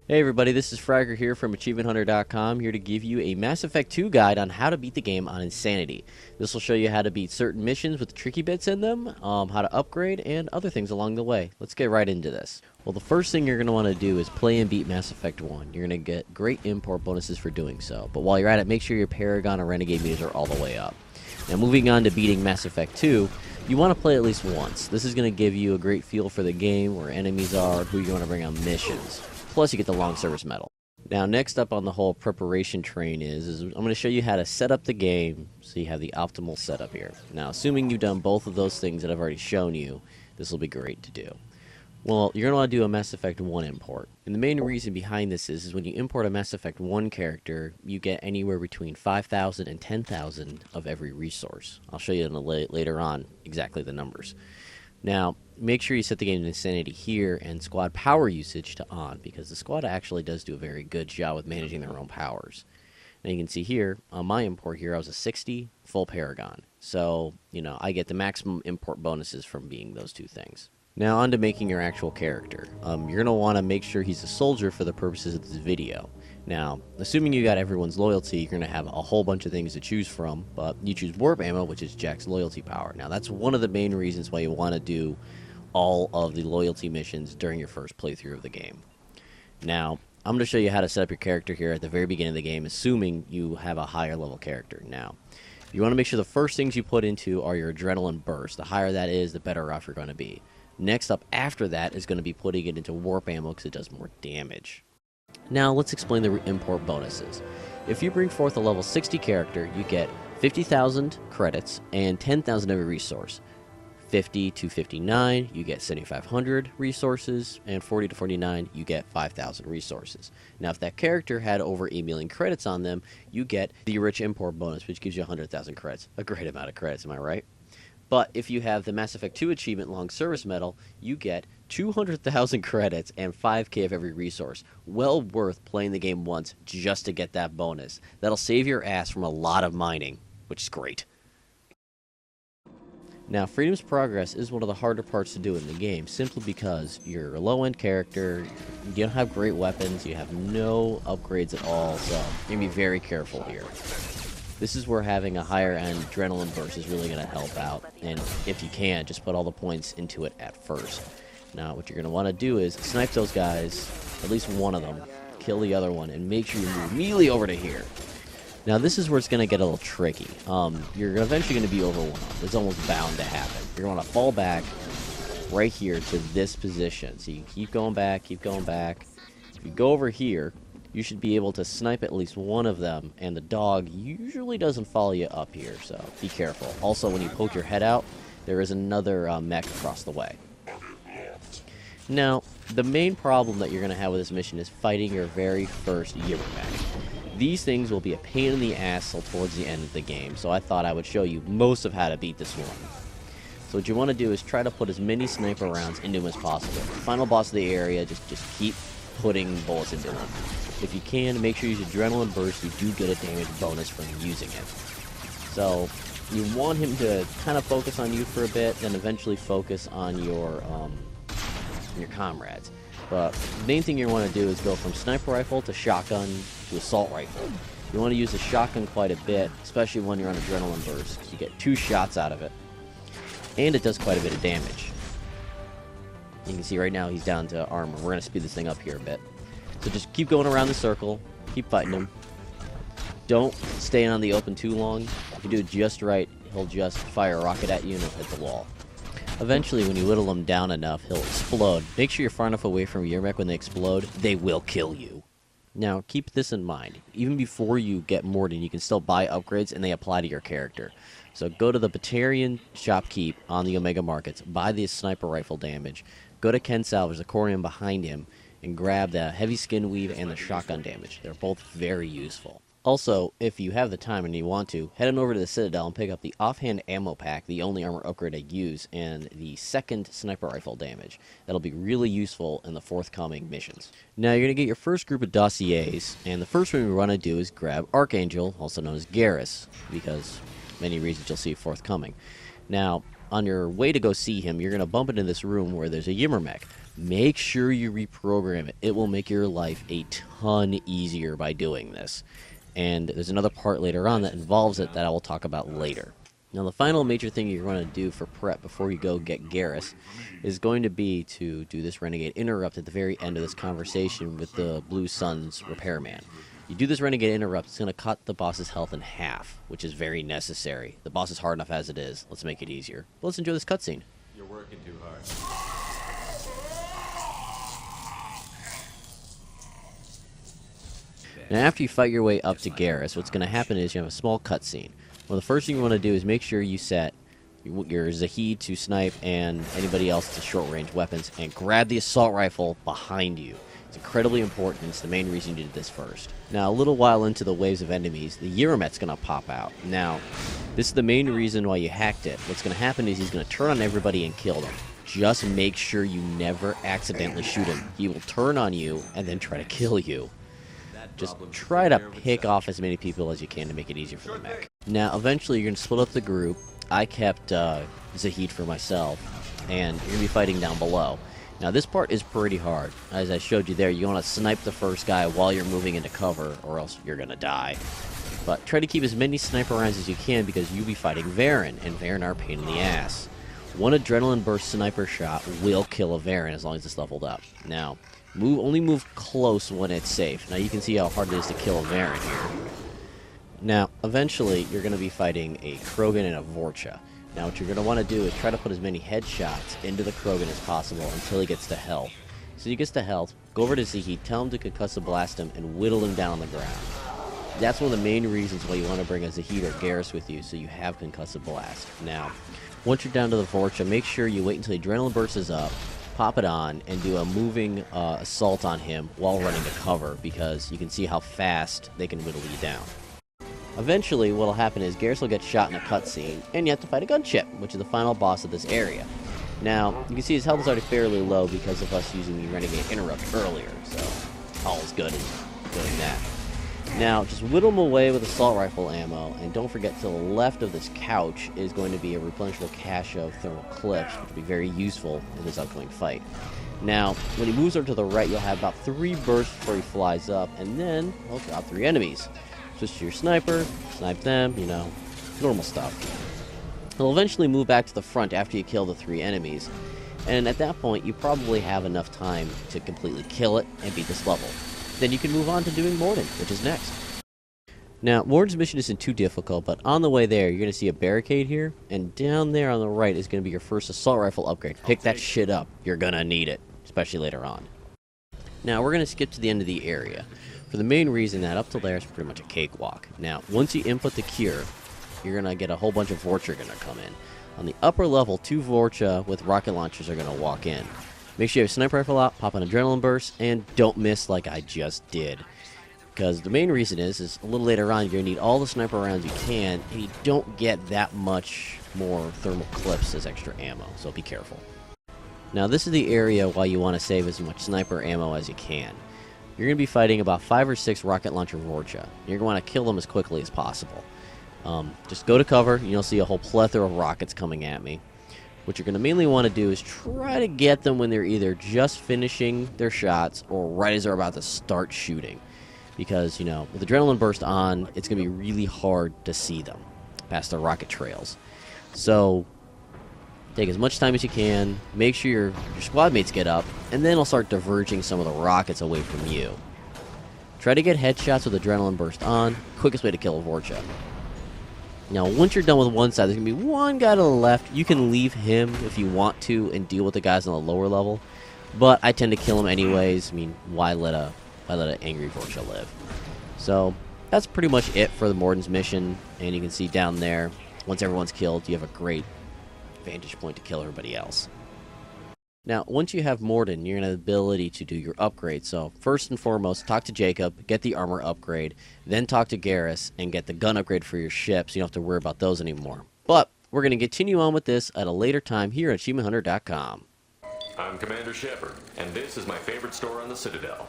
Hey everybody, this is Fragger here from AchievementHunter.com, here to give you a Mass Effect 2 guide on how to beat the game on Insanity. This will show you how to beat certain missions with tricky bits in them, how to upgrade, and other things along the way. Let's get right into this. Well, the first thing you're going to want to do is play and beat Mass Effect 1. You're going to get great import bonuses for doing so, but while you're at it, make sure your Paragon and Renegade meters are all the way up. Now, moving on to beating Mass Effect 2, you want to play at least once. This is going to give you a great feel for the game, where enemies are, who you want to bring on missions. Plus, you get the long service medal. Now, next up on the whole preparation train is I'm going to show you how to set up the game so you have the optimal setup here. Now, assuming you've done both of those things that I've already shown you, this will be great to do. Well, you're going to want to do a Mass Effect 1 import. And the main reason behind this is when you import a Mass Effect 1 character, you get anywhere between 5,000 and 10,000 of every resource. I'll show you later on exactly the numbers. Now, make sure you set the game to Insanity here and squad power usage to on, because the squad actually does do a very good job with managing their own powers. Now you can see here, on my import here, I was a 60 full Paragon. So, I get the maximum import bonuses from being those two things. Now on to making your actual character. You're going to want to make sure he's a soldier for the purposes of this video. Now, assuming you got everyone's loyalty, you're going to have a whole bunch of things to choose from, but you choose warp ammo, which is Jack's loyalty power. Now, that's one of the main reasons why you want to do all of the loyalty missions during your first playthrough of the game. Now, I'm going to show you how to set up your character here at the very beginning of the game, assuming you have a higher level character. Now, you want to make sure the first things you put into are your adrenaline burst. The higher that is, the better off you're going to be. Next up after that is going to be putting it into warp ammo because it does more damage. Now let's explain the import bonuses. If you bring forth a level 60 character, you get 50,000 credits and 10,000 every resource. 50 to 59, you get 7,500 resources, and 40 to 49, you get 5,000 resources. Now, if that character had over 8 million credits on them, you get the rich import bonus, which gives you 100,000 credits. A great amount of credits, am I right? But if you have the Mass Effect 2 achievement long service medal, you get 200,000 credits and 5k of every resource. Well worth playing the game once just to get that bonus. That'll save your ass from a lot of mining, which is great. Now, Freedom's Progress is one of the harder parts to do in the game, simply because you're a low-end character, you don't have great weapons, you have no upgrades at all, so you're going to be very careful here. This is where having a higher end adrenaline burst is really going to help out, and if you can, just put all the points into it at first. Now, what you're going to want to do is snipe those guys, at least one of them, kill the other one, and make sure you move immediately over to here. Now, this is where it's going to get a little tricky. You're eventually going to be overwhelmed. It's almost bound to happen. You're going to fall back right here to this position. So you keep going back, keep going back. If you go over here, you should be able to snipe at least one of them, and the dog usually doesn't follow you up here, so be careful. Also, when you poke your head out, there is another mech across the way. Now, the main problem that you're going to have with this mission is fighting your very first Yimmer mech. These things will be a pain in the ass towards the end of the game, so I thought I would show you most of how to beat this one. So what you want to do is try to put as many sniper rounds into him as possible. Final boss of the area, just keep putting bullets into him. If you can, make sure you use Adrenaline Burst. You do get a damage bonus from using it. So you want him to kind of focus on you for a bit, then eventually focus on your comrades. But the main thing you want to do is go from sniper rifle to shotgun to assault rifle. You want to use the shotgun quite a bit, especially when you're on Adrenaline Burst. You get 2 shots out of it, and it does quite a bit of damage. You can see right now he's down to armor. We're going to speed this thing up here a bit. So just keep going around the circle, keep fighting him. Don't stay on the open too long. If you do it just right, he'll just fire a rocket at you and it'll hit the wall. Eventually, when you whittle him down enough, he'll explode. Make sure you're far enough away from your mech when they explode. They will kill you. Now, keep this in mind. Even before you get Morden, you can still buy upgrades and they apply to your character. So go to the Batarian Shopkeep on the Omega Markets, buy the sniper rifle damage, go to Ken Salvage, the Corium behind him, and grab the heavy skin weave and the shotgun damage. They're both very useful. Also, if you have the time and you want to, head on over to the Citadel and pick up the offhand ammo pack, the only armor upgrade I use, and the second sniper rifle damage. That'll be really useful in the forthcoming missions. Now, you're going to get your first group of dossiers, and the first one we want to do is grab Archangel, also known as Garris, because many reasons you'll see forthcoming. Now, on your way to go see him, you're going to bump into this room where there's a Yimmer mech. make sure you reprogram it. It will make your life a ton easier by doing this. And there's another part later on that involves it that I will talk about later. Now, the final major thing you're going to do for prep before you go get Garris is going to be to do this Renegade Interrupt at the very end of this conversation with the Blue Sun's repairman. You do this Renegade Interrupt, it's going to cut the boss's health in half, which is very necessary. The boss is hard enough as it is. Let's make it easier. But let's enjoy this cutscene. You're working too hard. Now, after you fight your way up to Garris, what's going to happen is you have a small cutscene. Well, the first thing you want to do is make sure you set your Zahid to snipe and anybody else to short-range weapons, and grab the assault rifle behind you. It's incredibly important. It's the main reason you did this first. Now, a little while into the waves of enemies, the Euromet's going to pop out. Now, this is the main reason why you hacked it. What's going to happen is he's going to turn on everybody and kill them. Just make sure you never accidentally shoot him. He will turn on you and then try to kill you. Just try to pick off as many people as you can to make it easier for the mech. Now, eventually, you're going to split up the group. I kept Zahid for myself, and you're going to be fighting down below. Now, this part is pretty hard. As I showed you there, you want to snipe the first guy while you're moving into cover, or else you're going to die. But try to keep as many sniper rounds as you can, because you'll be fighting Varen, and Varen are a pain in the ass. One adrenaline burst sniper shot will kill a Varen as long as it's leveled up. Now, only move close when it's safe. Now, you can see how hard it is to kill a Varen here. Now, eventually, you're going to be fighting a Krogan and a Vorcha. Now, what you're going to want to do is try to put as many headshots into the Krogan as possible until he gets to health. So he gets to health, go over to Zahid, tell him to concussive blast him, and whittle him down on the ground. That's one of the main reasons why you want to bring a Zahid or Garris with you, so you have concussive blast. Now, once you're down to the Vorcha, make sure you wait until the adrenaline burst is up, pop it on, and do a moving assault on him while running to cover, because you can see how fast they can whittle you down. Eventually, what will happen is Garris will get shot in a cutscene, and you have to fight a gunship, which is the final boss of this area. Now, you can see his health is already fairly low because of us using the Renegade Interrupt earlier, so all is good in doing that. Now, just whittle him away with assault rifle ammo, and don't forget to the left of this couch is going to be a replenishable cache of thermal clips, which will be very useful in this upcoming fight. Now, when he moves over to the right, you'll have about 3 bursts before he flies up, and then he'll drop 3 enemies. Switch to your sniper, snipe them, you know, normal stuff. He'll eventually move back to the front after you kill the 3 enemies, and at that point, you probably have enough time to completely kill it and beat this level. Then you can move on to doing Morden, which is next. Now, Morden's mission isn't too difficult, but on the way there, you're going to see a barricade here, and down there on the right is going to be your first assault rifle upgrade. Pick that shit up. You're going to need it, especially later on. Now, we're going to skip to the end of the area, for the main reason that up till there is pretty much a cakewalk. Now, once you input the cure, you're going to get a whole bunch of Vorcha going to come in. On the upper level, 2 Vorcha with rocket launchers are going to walk in. Make sure you have a sniper rifle out, pop an adrenaline burst, and don't miss like I just did. Because the main reason is a little later on, you're going to need all the sniper rounds you can, and you don't get that much more thermal clips as extra ammo, so be careful. Now, this is the area why you want to save as much sniper ammo as you can. You're going to be fighting about 5 or 6 rocket launcher Vorcha. You're going to want to kill them as quickly as possible. Just go to cover, and you'll see a whole plethora of rockets coming at me. What you're going to mainly want to do is try to get them when they're either just finishing their shots or right as they're about to start shooting. Because, you know, with adrenaline burst on, it's going to be really hard to see them past the rocket trails. So, take as much time as you can, make sure your squad mates get up, and then it'll start diverging some of the rockets away from you. Try to get headshots with adrenaline burst on. Quickest way to kill a Vorcha. Now, once you're done with one side, there's going to be one guy to the left. You can leave him if you want to and deal with the guys on the lower level. But I tend to kill him anyways. I mean, why let an angry Vorcha live? So, that's pretty much it for the Morden's mission. And you can see down there, once everyone's killed, you have a great vantage point to kill everybody else. Now, once you have Morden, you're going to have the ability to do your upgrade. So, first and foremost, talk to Jacob, get the armor upgrade, then talk to Garris, and get the gun upgrade for your ship, so you don't have to worry about those anymore. But, we're going to continue on with this at a later time here at AchievementHunter.com. I'm Commander Shepard, and this is my favorite store on the Citadel.